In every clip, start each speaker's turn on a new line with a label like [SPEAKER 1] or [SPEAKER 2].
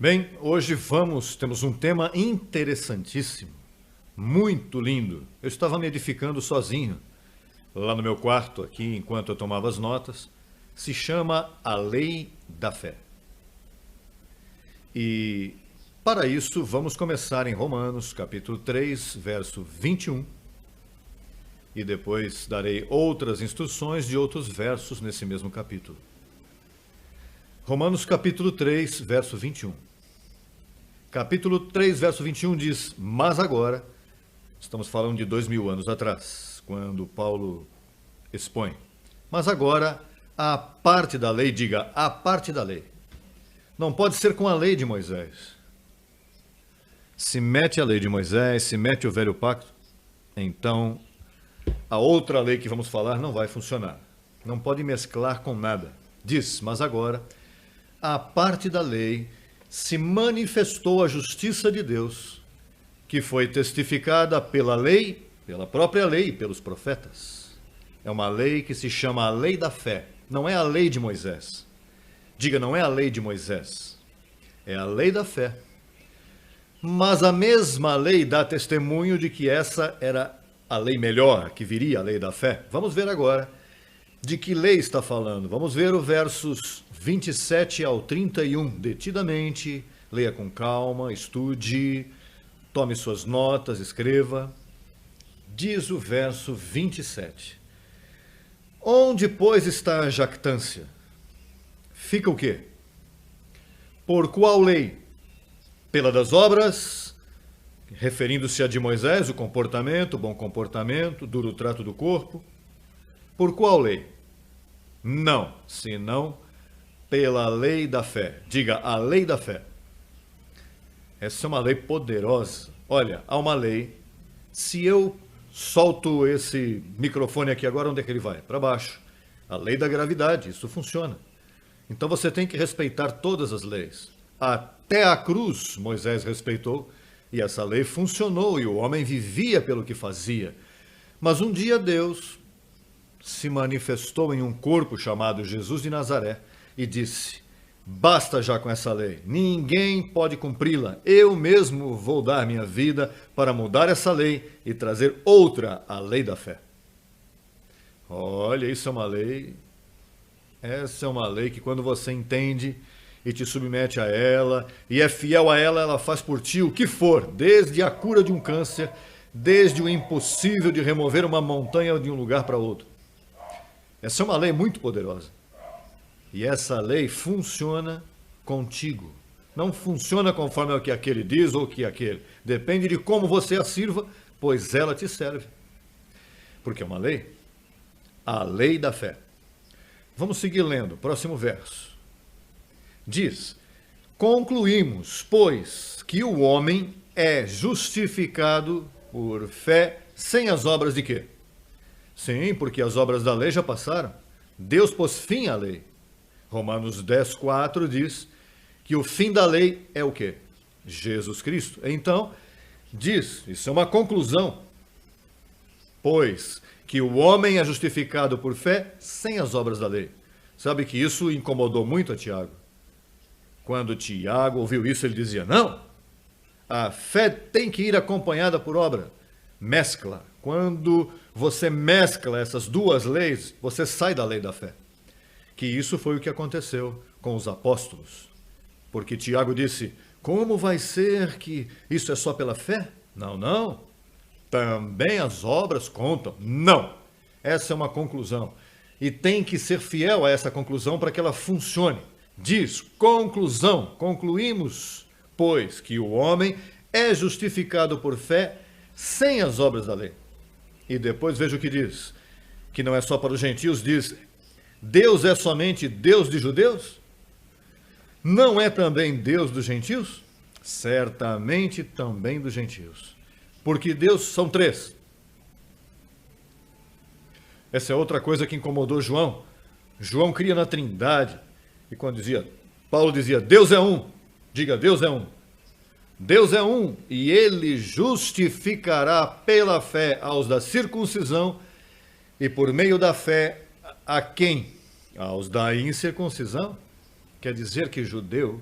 [SPEAKER 1] Bem, hoje temos um tema interessantíssimo, muito lindo. Eu estava me edificando sozinho, lá no meu quarto, aqui, enquanto eu tomava as notas. Se chama A Lei da Fé. E para isso vamos começar em Romanos, capítulo 3, verso 21. E depois darei outras instruções de outros versos nesse mesmo capítulo. Romanos capítulo 3, verso 21. Capítulo 3, verso 21 diz: mas agora, estamos falando de 2000 anos atrás, quando Paulo expõe, mas agora a parte da lei, diga, a parte da lei. Não pode ser com a lei de Moisés. Se mete a lei de Moisés, se mete o velho pacto, então a outra lei que vamos falar não vai funcionar. Não pode mesclar com nada. Diz, mas agora a parte da lei se manifestou a justiça de Deus, que foi testificada pela lei, pela própria lei e pelos profetas. É uma lei que se chama a lei da fé. Não é a lei de Moisés. Diga, não é a lei de Moisés. É a lei da fé. Mas a mesma lei dá testemunho de que essa era a lei melhor, que viria a lei da fé. Vamos ver agora de que lei está falando. Vamos ver os versos 27 ao 31, detidamente, leia com calma, estude, tome suas notas, escreva. Diz o verso 27. Onde, pois, está a jactância? Fica o quê? Por qual lei? Pela das obras, referindo-se a de Moisés, o comportamento, o bom comportamento, duro trato do corpo. Por qual lei? Não, senão pela lei da fé. Diga, a lei da fé. Essa é uma lei poderosa. Olha, há uma lei. Se eu solto esse microfone aqui agora, onde é que ele vai? Para baixo. A lei da gravidade, isso funciona. Então você tem que respeitar todas as leis. Até a cruz Moisés respeitou, e essa lei funcionou, e o homem vivia pelo que fazia. Mas um dia Deus se manifestou em um corpo chamado Jesus de Nazaré e disse: basta já com essa lei, ninguém pode cumpri-la, eu mesmo vou dar minha vida para mudar essa lei e trazer outra, a lei da fé. Olha, isso é uma lei, essa é uma lei que quando você entende e te submete a ela e é fiel a ela, ela faz por ti o que for, desde a cura de um câncer, desde o impossível de remover uma montanha de um lugar para outro. Essa é uma lei muito poderosa. E essa lei funciona contigo. Não funciona conforme o que aquele diz ou o que aquele. Depende de como você a sirva, pois ela te serve. Porque é uma lei. A lei da fé. Vamos seguir lendo. Próximo verso. Diz: concluímos, pois, que o homem é justificado por fé sem as obras de quê? Sim, porque as obras da lei já passaram. Deus pôs fim à lei. Romanos 10, 4 diz que o fim da lei é o quê? Jesus Cristo. Então, diz, isso é uma conclusão. Pois que o homem é justificado por fé sem as obras da lei. Sabe que isso incomodou muito a Tiago. Quando Tiago ouviu isso, ele dizia: não, a fé tem que ir acompanhada por obra. Mescla. Quando você mescla essas duas leis, você sai da lei da fé. Que isso foi o que aconteceu com os apóstolos. Porque Tiago disse: como vai ser que isso é só pela fé? Não, não. Também as obras contam. Não. Essa é uma conclusão. E tem que ser fiel a essa conclusão para que ela funcione. Diz, conclusão, concluímos, pois, que o homem é justificado por fé sem as obras da lei. E depois veja o que diz, que não é só para os gentios, diz: Deus é somente Deus de judeus? Não é também Deus dos gentios? Certamente também dos gentios. Porque Deus são três. Essa é outra coisa que incomodou João. João cria na Trindade. E quando Paulo dizia, Deus é um. Diga, Deus é um. Deus é um, e ele justificará pela fé aos da circuncisão e por meio da fé a quem? Aos da incircuncisão. Quer dizer que judeu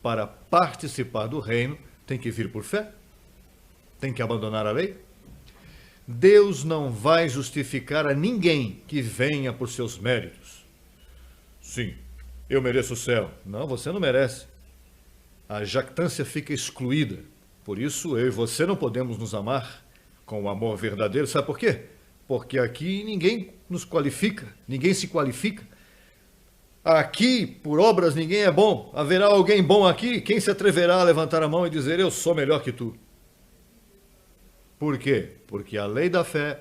[SPEAKER 1] para participar do reino, tem que vir por fé? Tem que abandonar a lei? Deus não vai justificar a ninguém que venha por seus méritos. Sim, eu mereço o céu. Não, você não merece. A jactância fica excluída. Por isso, eu e você não podemos nos amar com o amor verdadeiro. Sabe por quê? Porque aqui ninguém nos qualifica, ninguém se qualifica. Aqui, por obras, ninguém é bom. Haverá alguém bom aqui? Quem se atreverá a levantar a mão e dizer, eu sou melhor que tu? Por quê? Porque a lei da fé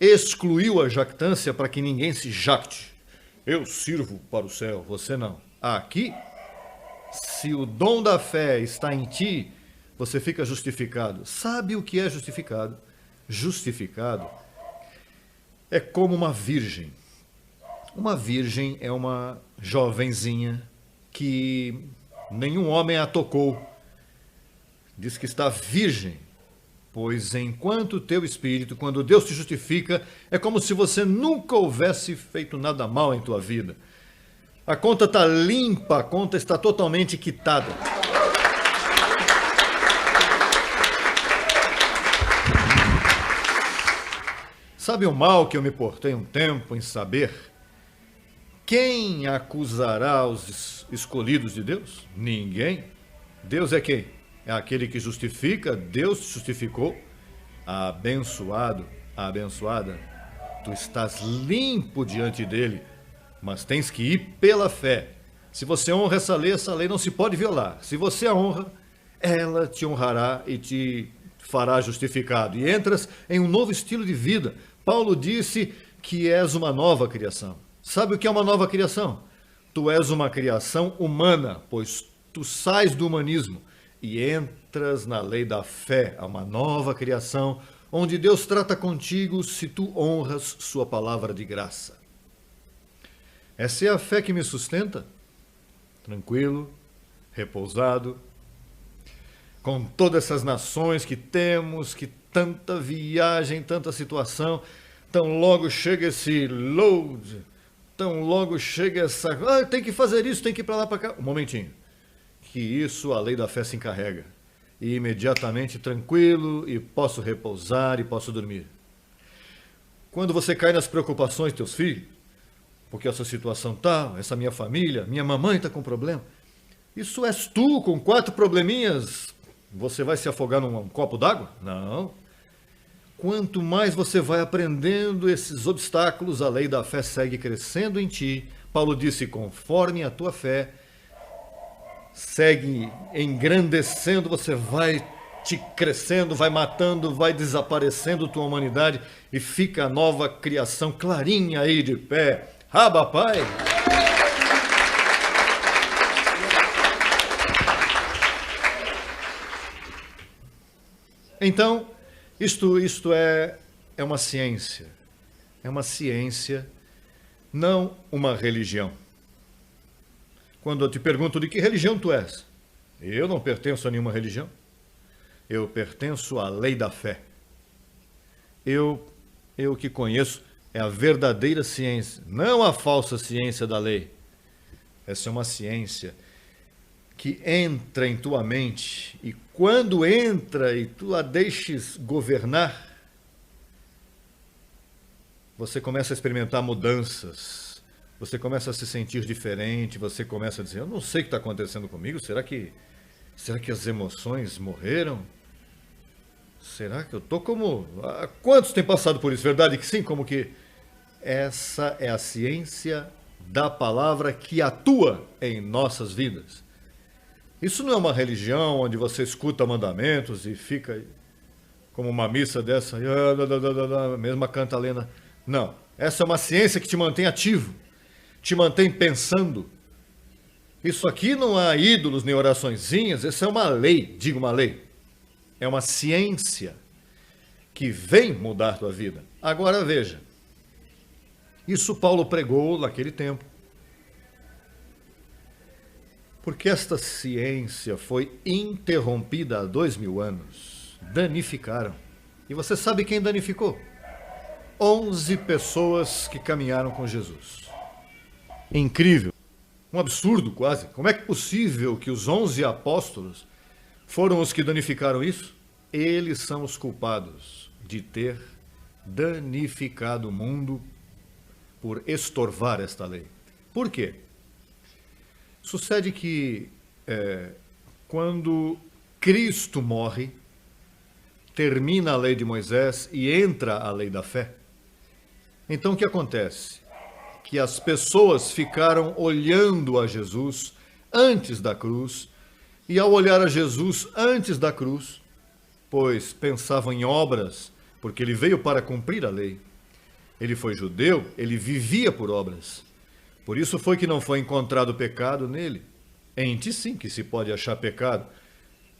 [SPEAKER 1] excluiu a jactância para que ninguém se jacte. Eu sirvo para o céu, você não. Aqui, se o dom da fé está em ti, você fica justificado. Sabe o que é justificado? Justificado é como uma virgem. Uma virgem é uma jovenzinha que nenhum homem a tocou. Diz que está virgem, pois enquanto teu espírito, quando Deus te justifica, é como se você nunca houvesse feito nada mal em tua vida. A conta está limpa, a conta está totalmente quitada. Sabe o mal que eu me portei um tempo em saber? Quem acusará os escolhidos de Deus? Ninguém. Deus é quem? É aquele que justifica, Deus te justificou. Abençoado, abençoada, tu estás limpo diante dele, mas tens que ir pela fé. Se você honra essa lei não se pode violar. Se você a honra, ela te honrará e te fará justificado. E entras em um novo estilo de vida. Paulo disse que és uma nova criação. Sabe o que é uma nova criação? Tu és uma criação humana, pois tu sais do humanismo e entras na lei da fé, a uma nova criação, onde Deus trata contigo se tu honras sua palavra de graça. Essa é a fé que me sustenta, tranquilo, repousado, com todas essas nações que temos, que tanta viagem, tanta situação, tão logo chega esse load, tão logo chega essa... tem que fazer isso, tem que ir para lá, para cá. Um momentinho. Que isso a lei da fé se encarrega. E imediatamente tranquilo, e posso repousar, e posso dormir. Quando você cai nas preocupações dos teus filhos, porque essa situação tal, essa minha família, minha mamãe está com problema, isso és tu com 4 probleminhas, você vai se afogar num copo d'água? Não. Quanto mais você vai aprendendo esses obstáculos, a lei da fé segue crescendo em ti. Paulo disse, conforme a tua fé segue engrandecendo, você vai te crescendo, vai matando, vai desaparecendo tua humanidade e fica a nova criação clarinha aí de pé. Raba, pai! Então, isto é uma ciência. É uma ciência, não uma religião. Quando eu te pergunto de que religião tu és, eu não pertenço a nenhuma religião. Eu pertenço à lei da fé. Eu que conheço é a verdadeira ciência, não a falsa ciência da lei. Essa é uma ciência que entra em tua mente, e quando entra e tu a deixes governar, você começa a experimentar mudanças, você começa a se sentir diferente, você começa a dizer, eu não sei o que está acontecendo comigo, será que as emoções morreram? Será que eu estou como... Quantos têm passado por isso? Verdade que sim, como que... Essa é a ciência da palavra que atua em nossas vidas. Isso não é uma religião onde você escuta mandamentos e fica como uma missa dessa, mesma cantalena. Não, essa é uma ciência que te mantém ativo, te mantém pensando. Isso aqui não há ídolos nem oraçõezinhas, essa é uma lei, digo uma lei. É uma ciência que vem mudar tua vida. Agora veja, isso Paulo pregou naquele tempo. Porque esta ciência foi interrompida há 2000 anos. Danificaram. E você sabe quem danificou? 11 pessoas que caminharam com Jesus. Incrível. Um absurdo quase. Como é que é possível que os 11 apóstolos foram os que danificaram isso? Eles são os culpados de ter danificado o mundo por estorvar esta lei. Por quê? Sucede que quando Cristo morre, termina a lei de Moisés e entra a lei da fé. Então o que acontece? Que as pessoas ficaram olhando a Jesus antes da cruz, e ao olhar a Jesus antes da cruz, pois pensavam em obras, porque ele veio para cumprir a lei. Ele foi judeu, ele vivia por obras. Por isso foi que não foi encontrado pecado nele. Em ti sim que se pode achar pecado.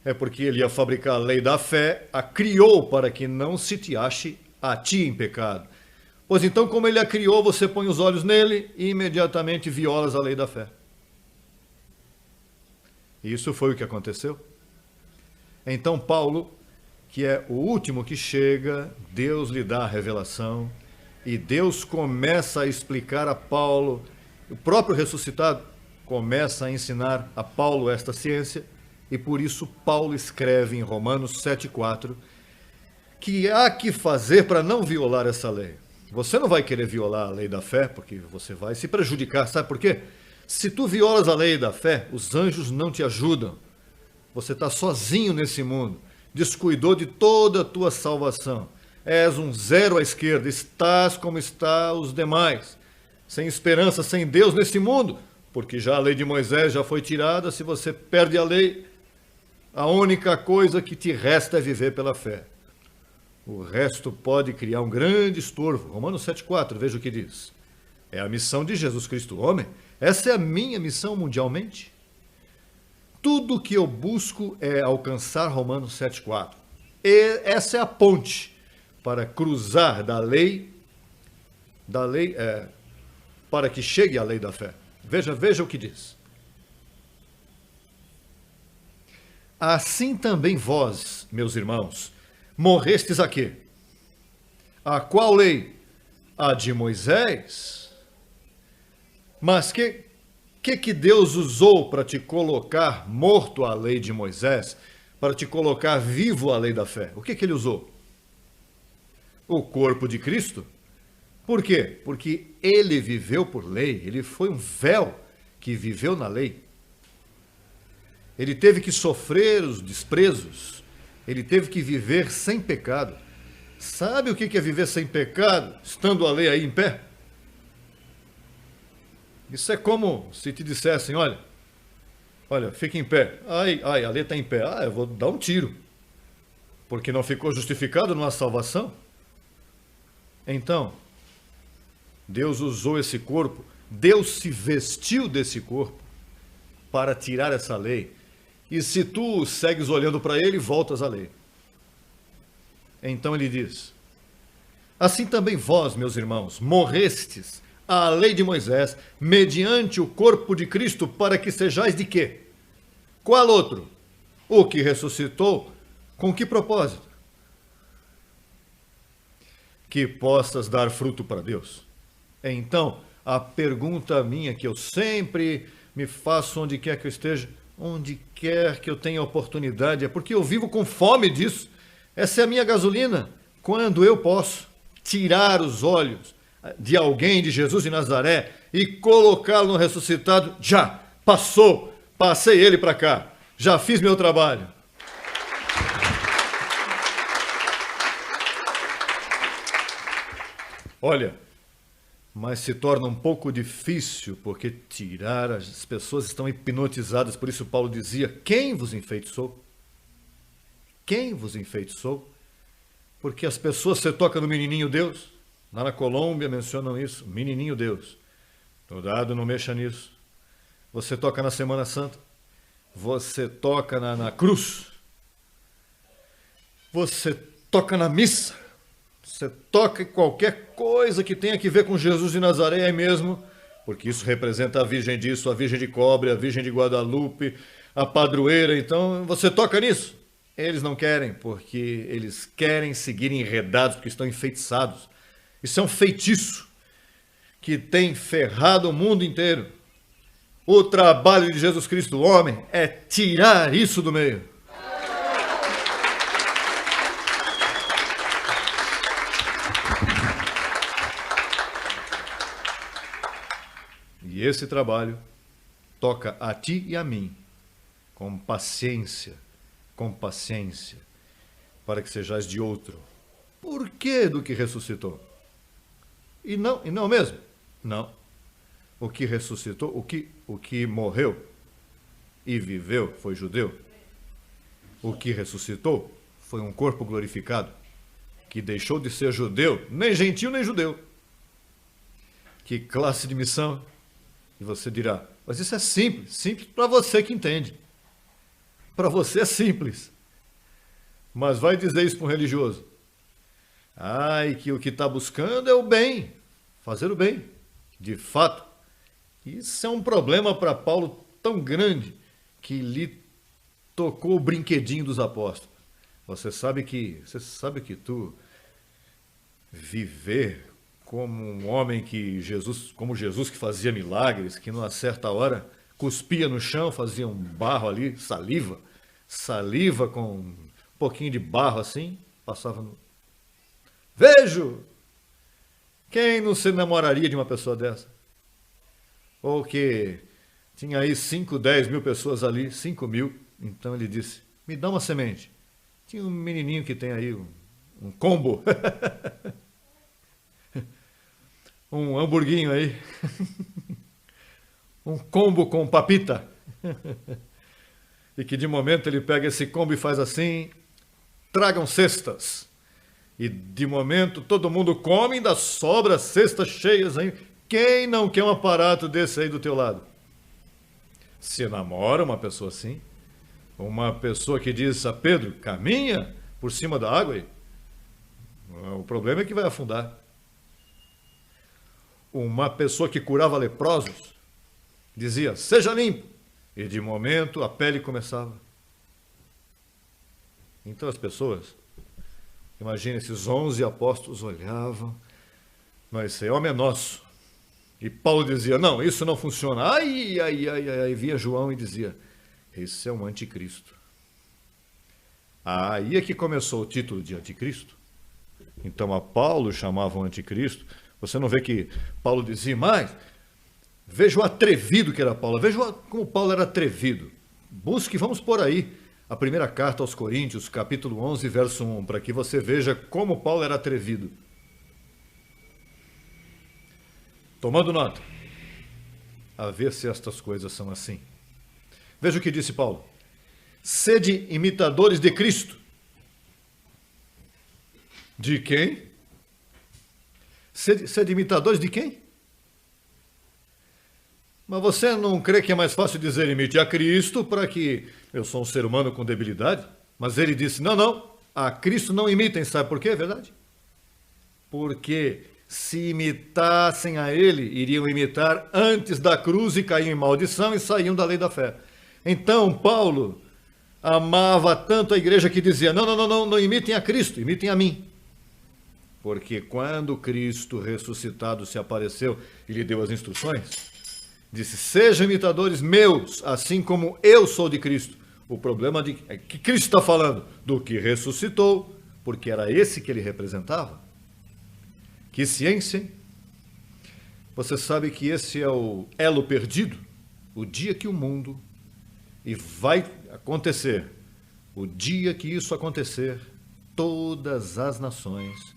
[SPEAKER 1] É porque ele ia fabricar a lei da fé, a criou para que não se te ache a ti em pecado. Pois então, como ele a criou, você põe os olhos nele e imediatamente violas a lei da fé. Isso foi o que aconteceu. Então Paulo, que é o último que chega, Deus lhe dá a revelação e Deus começa a explicar a Paulo, o próprio ressuscitado começa a ensinar a Paulo esta ciência, e por isso Paulo escreve em Romanos 7,4 que há que fazer para não violar essa lei. Você não vai querer violar a lei da fé, porque você vai se prejudicar, sabe por quê? Se tu violas a lei da fé, os anjos não te ajudam. Você está sozinho nesse mundo, descuidou de toda a tua salvação. És um zero à esquerda, estás como está os demais, sem esperança, sem Deus nesse mundo, porque já a lei de Moisés já foi tirada. Se você perde a lei, a única coisa que te resta é viver pela fé. O resto pode criar um grande estorvo. Romanos 7,4, veja o que diz. É a missão de Jesus Cristo, homem. Essa é a minha missão mundialmente. Tudo que eu busco é alcançar Romanos 7,4. E essa é a ponte para cruzar da lei para que chegue à lei da fé. Veja o que diz. Assim também vós, meus irmãos, morrestes a quê? A qual lei? A de Moisés? Mas que Deus usou para te colocar morto à lei de Moisés, para te colocar vivo à lei da fé? O que ele usou? O corpo de Cristo. Por quê? Porque ele viveu por lei, ele foi um véu que viveu na lei. Ele teve que sofrer os desprezos, ele teve que viver sem pecado. Sabe o que é viver sem pecado, estando a lei aí em pé? Isso é como se te dissessem, olha, fica em pé. Ai, a lei está em pé. Eu vou dar um tiro, porque não ficou justificado numa salvação. Então, Deus usou esse corpo, Deus se vestiu desse corpo para tirar essa lei. E se tu segues olhando para ele, voltas à lei. Então ele diz: assim também vós, meus irmãos, morrestes à lei de Moisés, mediante o corpo de Cristo, para que sejais de quê? Qual outro? O que ressuscitou, com que propósito? Que possas dar fruto para Deus. Então, a pergunta minha que eu sempre me faço onde quer que eu esteja, onde quer que eu tenha oportunidade, é porque eu vivo com fome disso. Essa é a minha gasolina. Quando eu posso tirar os olhos de alguém, de Jesus de Nazaré, e colocá-lo no ressuscitado, já passou, passei ele para cá, já fiz meu trabalho. Olha, mas se torna um pouco difícil, porque as pessoas estão hipnotizadas. Por isso Paulo dizia: quem vos enfeitiçou? Quem vos enfeitiçou? Porque as pessoas, você toca no menininho Deus, lá na Colômbia mencionam isso, menininho Deus. Cuidado, não mexa nisso. Você toca na Semana Santa, você toca na cruz, você toca na missa, você toca em qualquer coisa que tenha que ver com Jesus de Nazaré aí mesmo, porque isso representa a Virgem disso, a Virgem de Cobre, a Virgem de Guadalupe, a padroeira. Então você toca nisso. Eles não querem, porque eles querem seguir enredados, porque estão enfeitiçados. Isso é um feitiço que tem ferrado o mundo inteiro. O trabalho de Jesus Cristo, homem, é tirar isso do meio. E esse trabalho toca a ti e a mim, com paciência, para que sejais de outro. Por que do que ressuscitou? E não mesmo? Não. O que ressuscitou, o que morreu e viveu foi judeu. O que ressuscitou foi um corpo glorificado, que deixou de ser judeu, nem gentil nem judeu. Que classe de missão? E você dirá, mas isso é simples para você que entende. Para você é simples. Mas vai dizer isso para um religioso. Ai, que o que está buscando é o bem, fazer o bem. De fato, isso é um problema para Paulo tão grande que lhe tocou o brinquedinho dos apóstolos. Você sabe que tu viver como um homem como Jesus que fazia milagres, que numa certa hora cuspia no chão, fazia um barro ali, saliva com um pouquinho de barro assim, passava no... Vejo! Quem não se namoraria de uma pessoa dessa? Ou que tinha aí 5, 10 mil pessoas ali, 5 mil, então ele disse, me dá uma semente. Tinha um menininho que tem aí um combo, um hamburguinho aí, um combo com papita, e que de momento ele pega esse combo e faz assim, tragam cestas, e de momento todo mundo come e ainda sobra cestas cheias aí. Quem não quer um aparato desse aí do teu lado? Se namora uma pessoa assim, uma pessoa que diz a Pedro, caminha por cima da água aí, o problema é que vai afundar. Uma pessoa que curava leprosos, dizia, seja limpo, e de momento a pele começava. Então as pessoas, imagina, esses 11 apóstolos olhavam, mas esse homem é nosso. E Paulo dizia, não, isso não funciona. Ai, via João e dizia, esse é um anticristo. Aí é que começou o título de anticristo. Então a Paulo chamavam anticristo. Você não vê que Paulo dizia mais? Veja o atrevido que era Paulo. Veja como Paulo era atrevido. Busque, vamos por aí, a primeira carta aos Coríntios, capítulo 11, verso 1, para que você veja como Paulo era atrevido. Tomando nota, a ver se estas coisas são assim. Veja o que disse Paulo. Sede imitadores de Cristo. De quem? Sede imitadores de quem? Mas você não crê que é mais fácil dizer imite a Cristo para que eu sou um ser humano com debilidade? Mas ele disse, não, a Cristo não imitem, sabe por quê, é verdade? Porque se imitassem a ele, iriam imitar antes da cruz e caíam em maldição e saíam da lei da fé. Então, Paulo amava tanto a igreja que dizia, não imitem a Cristo, imitem a mim. Porque quando Cristo ressuscitado se apareceu e lhe deu as instruções, disse, sejam imitadores meus, assim como eu sou de Cristo. O problema é que Cristo está falando do que ressuscitou, porque era esse que ele representava. Que ciência, hein? Você sabe que esse é o elo perdido? O dia que o mundo, e vai acontecer, o dia que isso acontecer, todas as nações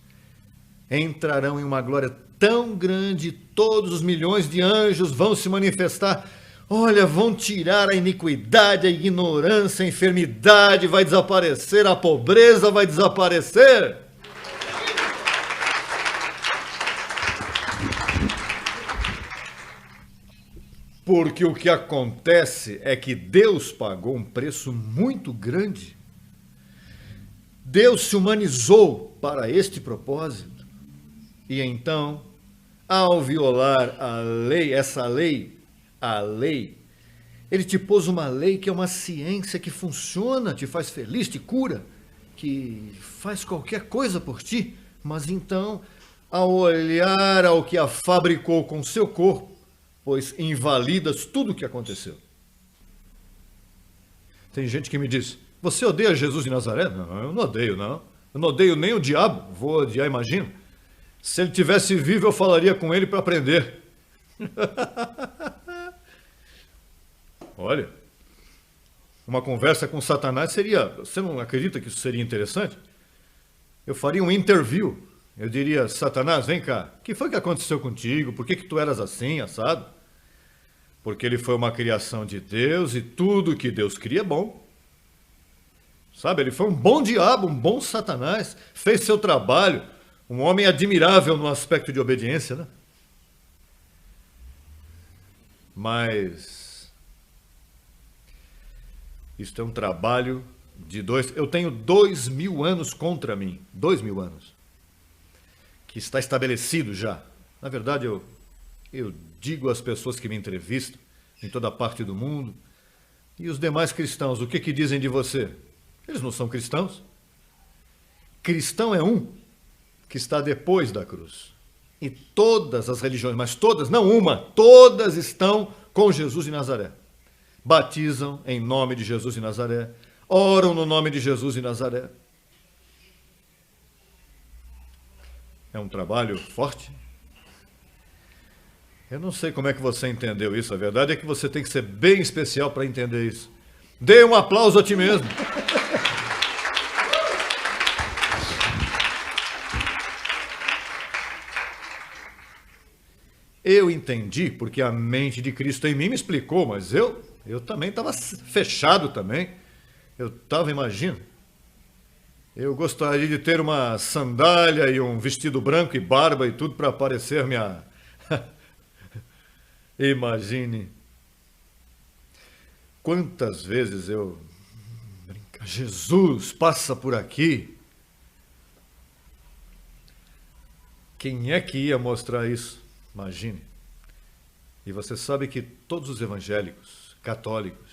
[SPEAKER 1] entrarão em uma glória tão grande, todos os milhões de anjos vão se manifestar. Olha, vão tirar a iniquidade, a ignorância, a enfermidade, vai desaparecer, a pobreza vai desaparecer. Porque o que acontece é que Deus pagou um preço muito grande. Deus se humanizou para este propósito. E então, ao violar a lei, a lei, ele te pôs uma lei que é uma ciência que funciona, te faz feliz, te cura, que faz qualquer coisa por ti. Mas então, ao olhar ao que a fabricou com seu corpo, pois invalidas tudo o que aconteceu. Tem gente que me diz, você odeia Jesus de Nazaré? Não, eu não odeio, não. Eu não odeio nem o diabo, vou odiar, imagina. Se ele tivesse vivo, eu falaria com ele para aprender. Olha, uma conversa com Satanás seria... Você não acredita que isso seria interessante? Eu faria um interview. Eu diria, Satanás, vem cá, o que foi que aconteceu contigo? Por que tu eras assim, assado? Porque ele foi uma criação de Deus e tudo que Deus cria é bom. Sabe, ele foi um bom diabo, um bom Satanás, fez seu trabalho, um homem admirável no aspecto de obediência, né? Mas isto é um trabalho de eu tenho 2000 anos contra mim, 2000 anos, que está estabelecido já. Na verdade, eu digo às pessoas que me entrevistam, em toda parte do mundo, e os demais cristãos, o que dizem de você? Eles não são cristãos. Cristão é um que está depois da cruz. E todas as religiões, mas todas, não uma, todas estão com Jesus de Nazaré. Batizam em nome de Jesus de Nazaré, oram no nome de Jesus de Nazaré. É um trabalho forte. Eu não sei como é que você entendeu isso. A verdade é que você tem que ser bem especial para entender isso. Dê um aplauso a ti mesmo. Eu entendi, porque a mente de Cristo em mim me explicou, mas eu também estava fechado também. Eu estava, imagina, eu gostaria de ter uma sandália e um vestido branco e barba e tudo para parecer minha... Imagine. Quantas vezes Jesus passa por aqui. Quem é que ia mostrar isso? Imagine. E você sabe que todos os evangélicos, católicos,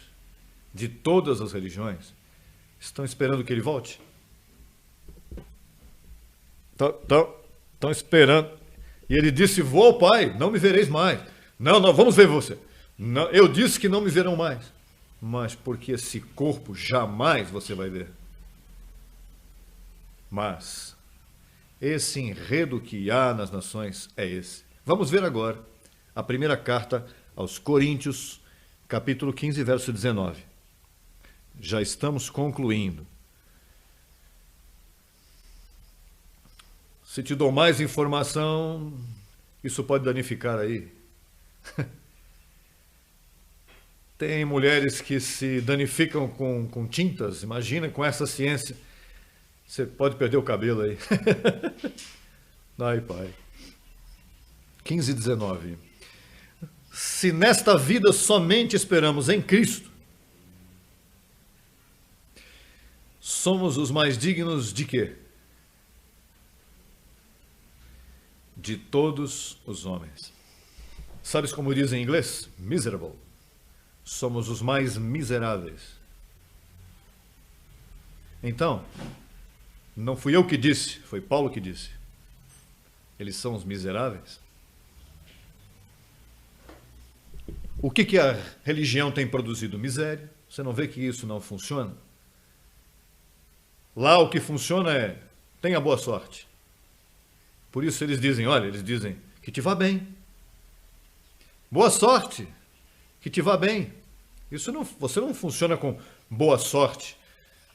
[SPEAKER 1] de todas as religiões, estão esperando que ele volte? Estão esperando. E ele disse, vou, Pai, não me vereis mais. Não, vamos ver você. Não, eu disse que não me verão mais. Mas porque esse corpo jamais você vai ver. Mas esse enredo que há nas nações é esse. Vamos ver agora a primeira carta aos Coríntios, capítulo 15, verso 19. Já estamos concluindo. Se te dou mais informação, isso pode danificar aí. Tem mulheres que se danificam com tintas, imagina, com essa ciência. Você pode perder o cabelo aí. Ai, pai. 15, 19. Se nesta vida somente esperamos em Cristo, somos os mais dignos de quê? De todos os homens. Sabes como diz em inglês? Miserable. Somos os mais miseráveis. Então, não fui eu que disse, foi Paulo que disse. Eles são os miseráveis. O que a religião tem produzido? Miséria. Você não vê que isso não funciona? Lá o que funciona é, tenha boa sorte. Por isso eles dizem, olha, eles dizem, que te vá bem. Boa sorte, que te vá bem. Isso não, você não funciona com boa sorte.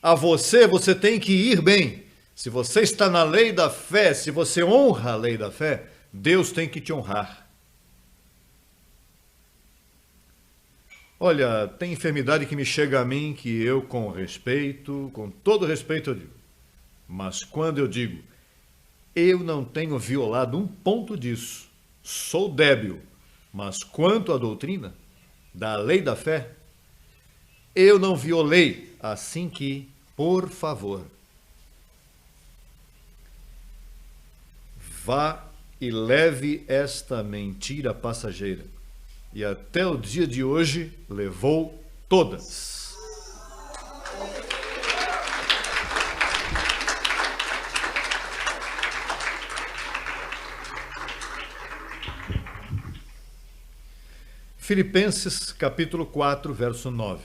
[SPEAKER 1] A você tem que ir bem. Se você está na lei da fé, se você honra a lei da fé, Deus tem que te honrar. Olha, tem enfermidade que me chega a mim que eu, com respeito, com todo respeito, eu digo. Mas quando eu digo, eu não tenho violado um ponto disso, sou débil, mas quanto à doutrina da lei da fé, eu não violei, assim que, por favor, vá e leve esta mentira passageira. E até o dia de hoje levou todas. Filipenses capítulo 4, verso 9.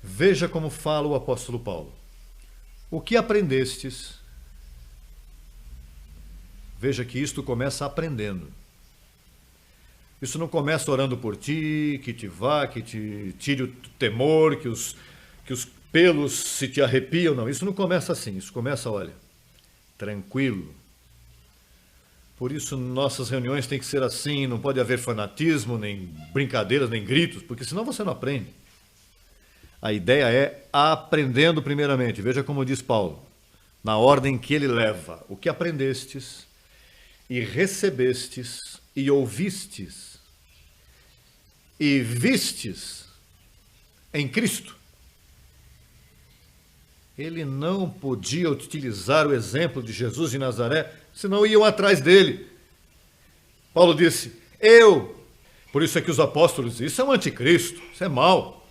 [SPEAKER 1] Veja como fala o apóstolo Paulo. O que aprendestes? Veja que isto começa aprendendo. Isso não começa orando por ti, que te tire o temor, que os pelos se te arrepiam. Não, isso não começa assim. Isso começa, olha, tranquilo. Por isso nossas reuniões têm que ser assim, não pode haver fanatismo, nem brincadeiras, nem gritos, porque senão você não aprende. A ideia é aprendendo primeiramente. Veja como diz Paulo, na ordem que ele leva. O que aprendestes e recebestes e ouvistes e vistes em Cristo. Ele não podia utilizar o exemplo de Jesus de Nazaré, senão iam atrás dele. Paulo disse, por isso é que os apóstolos dizem, isso é um anticristo, isso é mau.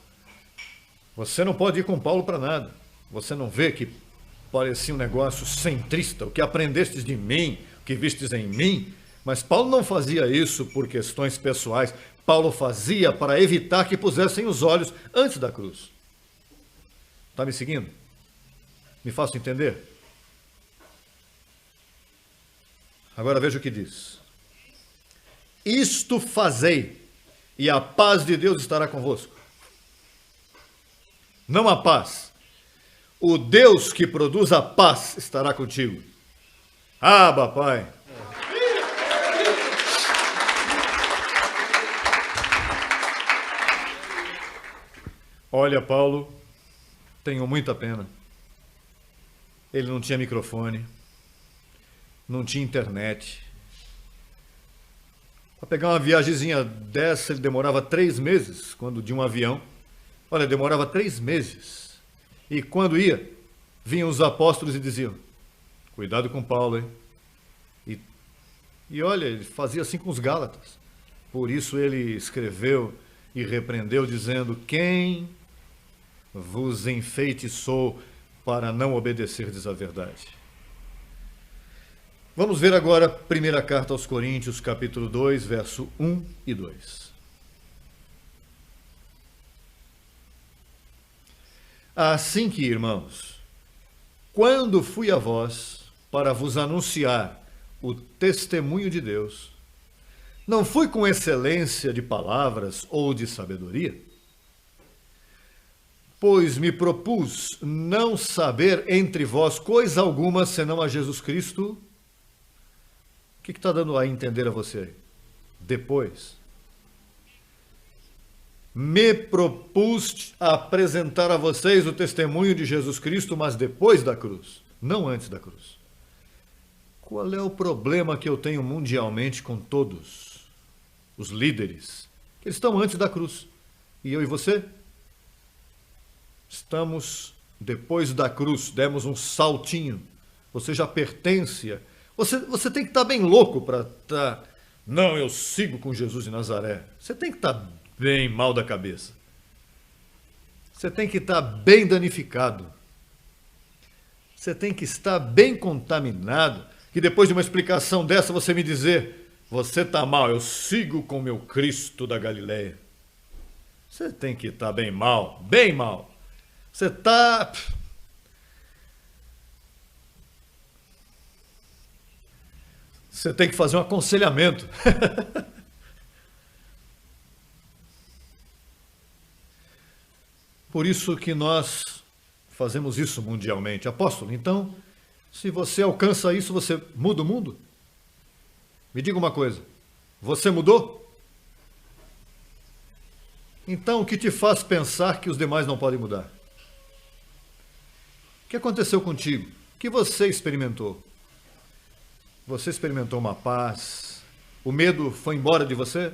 [SPEAKER 1] Você não pode ir com Paulo para nada. Você não vê que parecia um negócio centrista, o que aprendestes de mim, o que vistes em mim? Mas Paulo não fazia isso por questões pessoais. Paulo fazia para evitar que pusessem os olhos antes da cruz. Está me seguindo? Me faço entender? Agora veja o que diz. Isto fazei, e a paz de Deus estará convosco. Não a paz. O Deus que produz a paz estará contigo. Abba, Pai. Olha, Paulo, tenho muita pena. Ele não tinha microfone, não tinha internet. Para pegar uma viagemzinha dessa, ele demorava 3 meses, quando de um avião. Olha, demorava 3 meses. E quando ia, vinham os apóstolos e diziam, cuidado com Paulo, hein? E olha, ele fazia assim com os Gálatas. Por isso ele escreveu e repreendeu, dizendo, quem vos enfeitiçou para não obedecerdes à verdade? Vamos ver agora a primeira carta aos Coríntios, capítulo 2, verso 1 e 2. Assim que, irmãos, quando fui a vós para vos anunciar o testemunho de Deus, não fui com excelência de palavras ou de sabedoria, pois me propus não saber entre vós coisa alguma senão a Jesus Cristo. O que está dando a entender a você? Depois. Me propus apresentar a vocês o testemunho de Jesus Cristo, mas depois da cruz, não antes da cruz. Qual é o problema que eu tenho mundialmente com todos os líderes? Eles estão antes da cruz. E eu e você? Estamos depois da cruz, demos um saltinho. Você já pertence. Você tem que estar bem louco para estar... Não, eu sigo com Jesus de Nazaré. Você tem que estar bem mal da cabeça. Você tem que estar bem danificado. Você tem que estar bem contaminado. E depois de uma explicação dessa, você me dizer, você está mal, eu sigo com o meu Cristo da Galileia. Você tem que estar bem mal, bem mal. Você está... Você tem que fazer um aconselhamento. Por isso que nós fazemos isso mundialmente. Apóstolo, então, se você alcança isso, você muda o mundo? Me diga uma coisa, você mudou? Então, o que te faz pensar que os demais não podem mudar? O que aconteceu contigo? O que você experimentou? Você experimentou uma paz? O medo foi embora de você?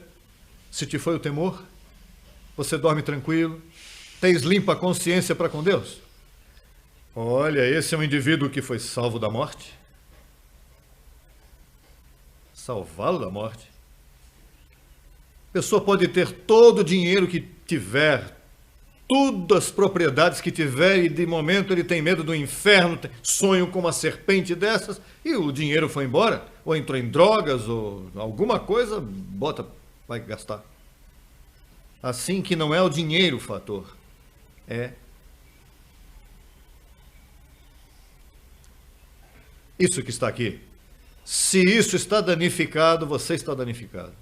[SPEAKER 1] Se te foi o temor? Você dorme tranquilo? Tens limpa consciência para com Deus? Olha, esse é um indivíduo que foi salvo da morte. Salvá-lo da morte. A pessoa pode ter todo o dinheiro que tiver, tudo as propriedades que tiver e de momento ele tem medo do inferno, sonho com uma serpente dessas e o dinheiro foi embora, ou entrou em drogas ou alguma coisa, bota, vai gastar. Assim que não é o dinheiro o fator, é isso que está aqui. Se isso está danificado, você está danificado.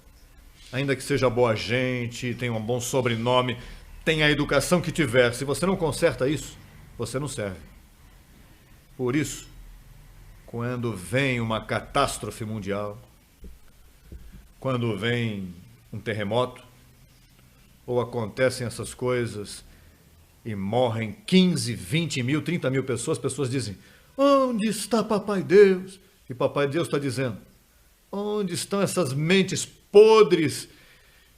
[SPEAKER 1] Ainda que seja boa gente, tenha um bom sobrenome, tenha a educação que tiver, se você não conserta isso, você não serve. Por isso, quando vem uma catástrofe mundial, quando vem um terremoto, ou acontecem essas coisas e morrem 15, 20 mil, 30 mil pessoas, pessoas dizem, onde está Papai Deus? E Papai Deus está dizendo, onde estão essas mentes podres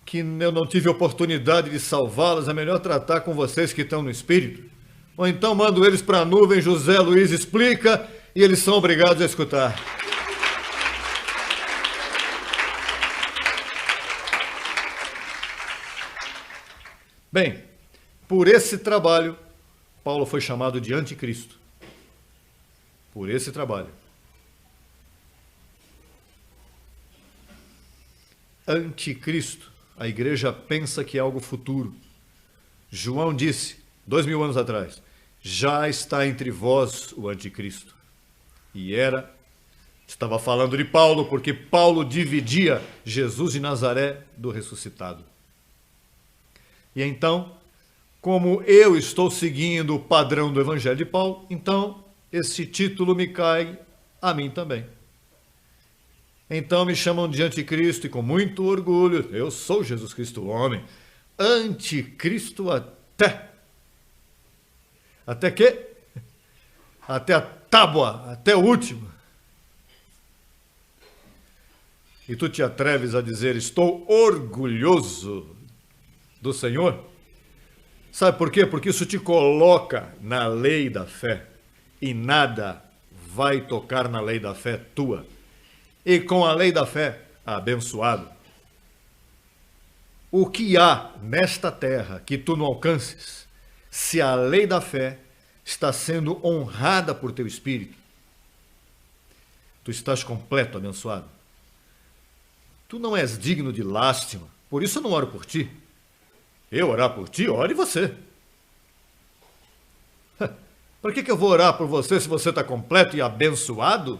[SPEAKER 1] que eu não tive oportunidade de salvá-las? É melhor tratar com vocês que estão no Espírito. Ou então mando eles para a nuvem, José Luiz explica, e eles são obrigados a escutar. Bem, por esse trabalho, Paulo foi chamado de anticristo. Por esse trabalho. Anticristo. A igreja pensa que é algo futuro. João disse, 2000 anos atrás, já está entre vós o anticristo. E estava falando de Paulo, porque Paulo dividia Jesus de Nazaré do ressuscitado. E então, como eu estou seguindo o padrão do Evangelho de Paulo, então esse título me cai a mim também. Então me chamam de anticristo e com muito orgulho, eu sou Jesus Cristo, o homem. Anticristo até. Até quê? Até a tábua, até o último. E tu te atreves a dizer, estou orgulhoso do Senhor? Sabe por quê? Porque isso te coloca na lei da fé. E nada vai tocar na lei da fé tua. E com a lei da fé, abençoado. O que há nesta terra que tu não alcances, se a lei da fé está sendo honrada por teu espírito? Tu estás completo, abençoado. Tu não és digno de lástima, por isso eu não oro por ti. Eu orar por ti, ore você. Para que eu vou orar por você se você está completo e abençoado?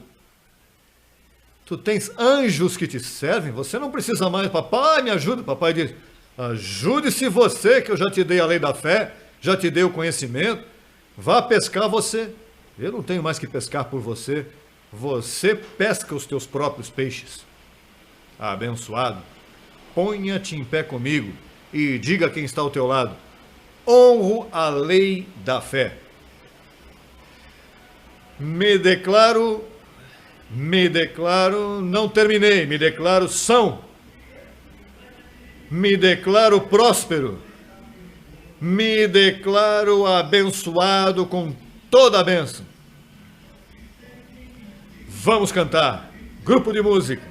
[SPEAKER 1] Tu tens anjos que te servem, você não precisa mais, papai, me ajuda. Papai diz, ajude-se você, que eu já te dei a lei da fé, já te dei o conhecimento, vá pescar você. Eu não tenho mais que pescar por você, você pesca os teus próprios peixes. Abençoado, ponha-te em pé comigo e diga a quem está ao teu lado, honro a lei da fé. Me declaro, não terminei, me declaro são, me declaro próspero, me declaro abençoado com toda a bênção. Vamos cantar, grupo de música.